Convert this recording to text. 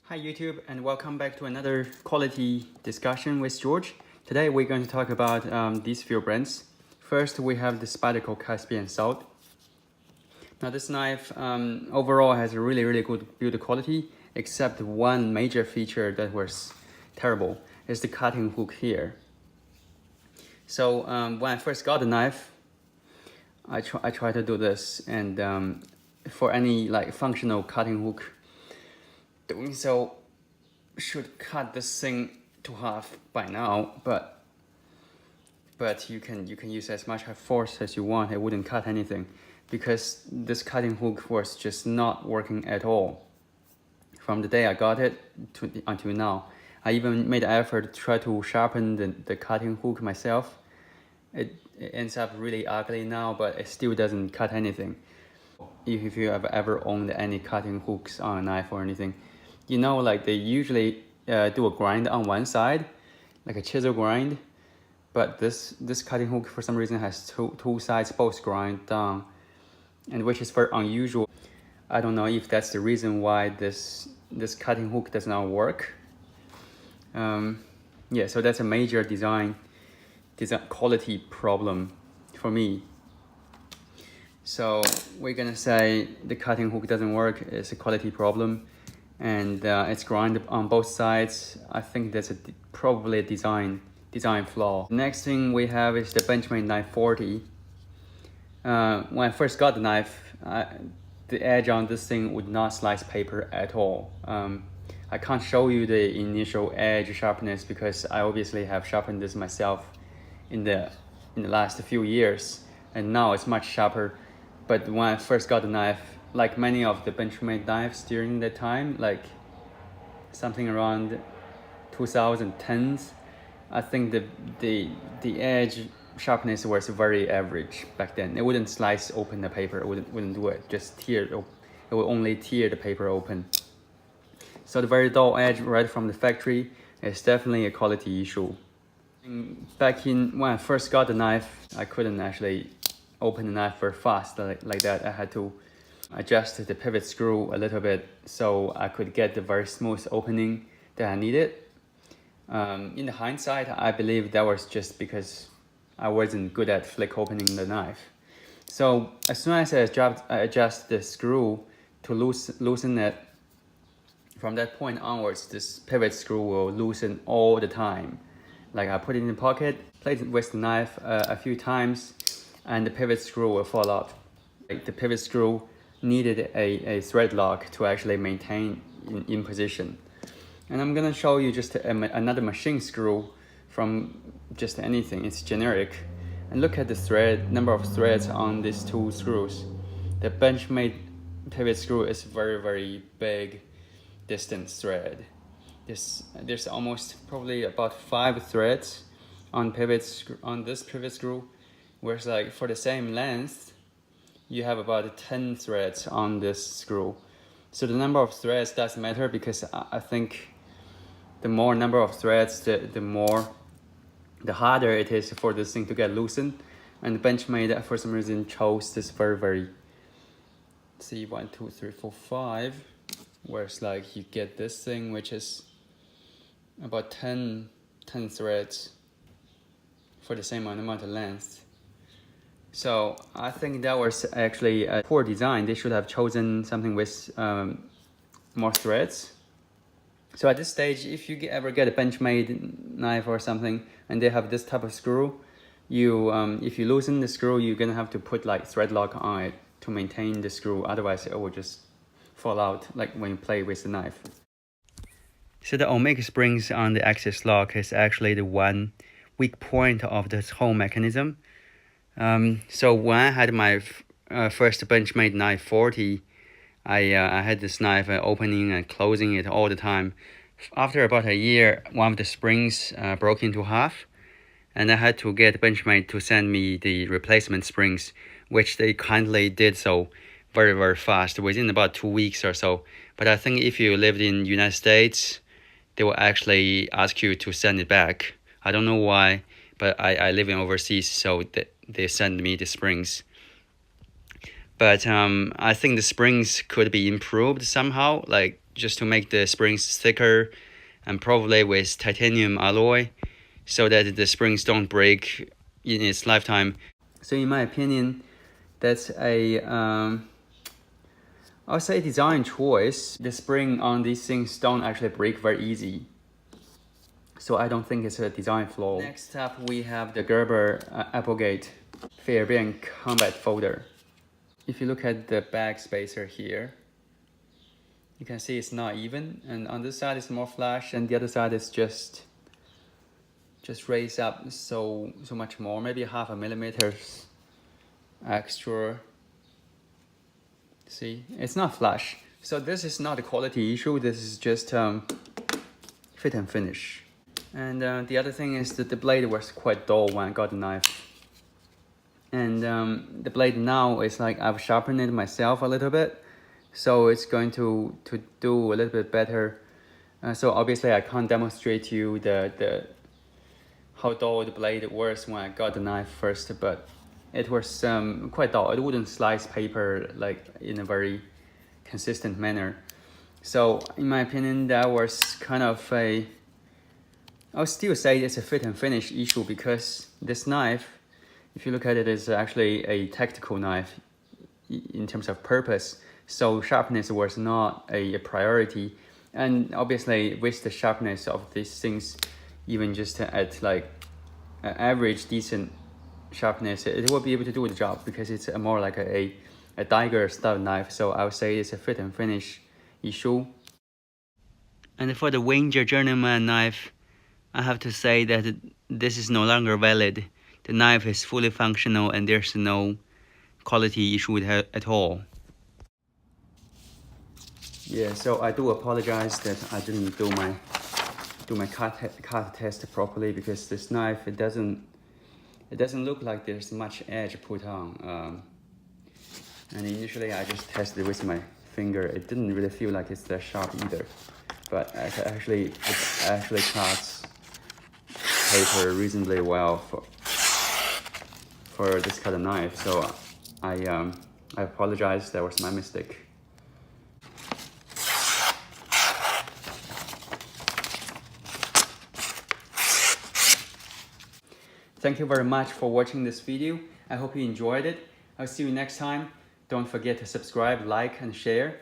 Hi YouTube, and welcome back to another quality discussion with George. Today we're going to talk about these few brands. First we have the Spyderco Caspian Salt. Now this knife overall has a really good build quality, except one major feature that was terrible is the cutting hook here. So when I first got the knife, I try to do this, and for any like functional cutting hook, doing so should cut this thing to half by now, but you can use as much force as you want. It wouldn't cut anything because this cutting hook was just not working at all from the day I got it until now. I even made an effort to try to sharpen the cutting hook myself. It ends up really ugly now, but it still doesn't cut anything. If you have ever owned any cutting hooks on a knife or anything, you know, like they usually do a grind on one side, like a chisel grind, but this cutting hook for some reason has two sides both grind down, and which is very unusual. I don't know if that's the reason why this cutting hook does not work. Yeah, so that's a major design quality problem for me. So we're gonna say the cutting hook doesn't work. It's a quality problem, and it's grind on both sides. I think that's probably a design flaw. Next thing we have is the Benchmade 940. When I first got the knife, the edge on this thing would not slice paper at all. I can't show you the initial edge sharpness because I obviously have sharpened this myself in the last few years, and now it's much sharper. But when I first got the knife, like many of the Benchmade knives during that time, like something around 2010s, I think the edge sharpness was very average back then. It wouldn't slice open the paper. It wouldn't do it. Just tear. It would only tear the paper open. So the very dull edge right from the factory is definitely a quality issue. Back in when I first got the knife, I couldn't actually open the knife very fast like that. I had to adjust the pivot screw a little bit so I could get the very smooth opening that I needed. In the hindsight, I believe that was just because I wasn't good at flick opening the knife. So as soon as I adjust the screw to loosen it, from that point onwards, this pivot screw will loosen all the time. Like I put it in the pocket, played with the knife a few times, and the pivot screw will fall out. Like the pivot screw needed a thread lock to actually maintain in position. And I'm gonna show you just another machine screw from just anything. It's generic. And look at the number of threads on these two screws. The Benchmade pivot screw is very big distance thread. There's almost probably about 5 threads on this pivot screw, whereas like for the same length, you have about 10 threads on this screw. So the number of threads does matter because I think the more number of threads, the harder it is for this thing to get loosened. And Benchmade for some reason chose this very see 1, 2, 3, 4, 5, whereas like you get this thing which is about 10 threads for the same amount of length. So I think that was actually a poor design. They should have chosen something with more threads. So at this stage, if you ever get a Benchmade knife or something and they have this type of screw, if you loosen the screw, you're gonna have to put like thread lock on it to maintain the screw. Otherwise, it will just fall out like when you play with the knife. So the omega springs on the axis lock is actually the one weak point of this whole mechanism. So when I had my first Benchmade 940, I had this knife opening and closing it all the time. After about a year, one of the springs broke into half, and I had to get Benchmade to send me the replacement springs, which they kindly did so very fast, within about 2 weeks or so. But I think if you lived in the United States, they will actually ask you to send it back. I don't know why, but I live in overseas, so they send me the springs. But I think the springs could be improved somehow, like just to make the springs thicker and probably with titanium alloy so that the springs don't break in its lifetime. So in my opinion, that's a I'll say design choice. The spring on these things don't actually break very easy. So I don't think it's a design flaw. Next up, we have the Gerber Applegate Fairbairn Combat Folder. If you look at the back spacer here, you can see it's not even, and on this side it's more flash, and the other side is just raised up so much more, maybe 0.5 millimeter extra. See, it's not flash. So this is not a quality issue. This is just fit and finish. And the other thing is that the blade was quite dull when I got the knife. And the blade now is like I've sharpened it myself a little bit, so it's going to do a little bit better. So obviously I can't demonstrate to you the how dull the blade was when I got the knife first, but it was quite dull. It wouldn't slice paper like in a very consistent manner. So in my opinion, that was kind of a, I'll still say it's a fit and finish issue, because this knife, if you look at it, is actually a tactical knife in terms of purpose. So sharpness was not a priority. And obviously with the sharpness of these things, even just at like an average decent sharpness, it will be able to do the job, because it's more like a dagger style knife. So I would say it's a fit and finish issue. And for the Winger Journeyman knife, I have to say that this is no longer valid. The knife is fully functional and there's no quality issue at all. Yeah, so I do apologize that I didn't do my cut test properly, because this knife, it doesn't look like there's much edge put on. And initially I just tested with my finger. It didn't really feel like it's that sharp either, but it actually cuts paper reasonably well for this kind of knife. So I apologize, that was my mistake. Thank you very much for watching this video. I hope you enjoyed it. I'll see you next time. Don't forget to subscribe, like, and share.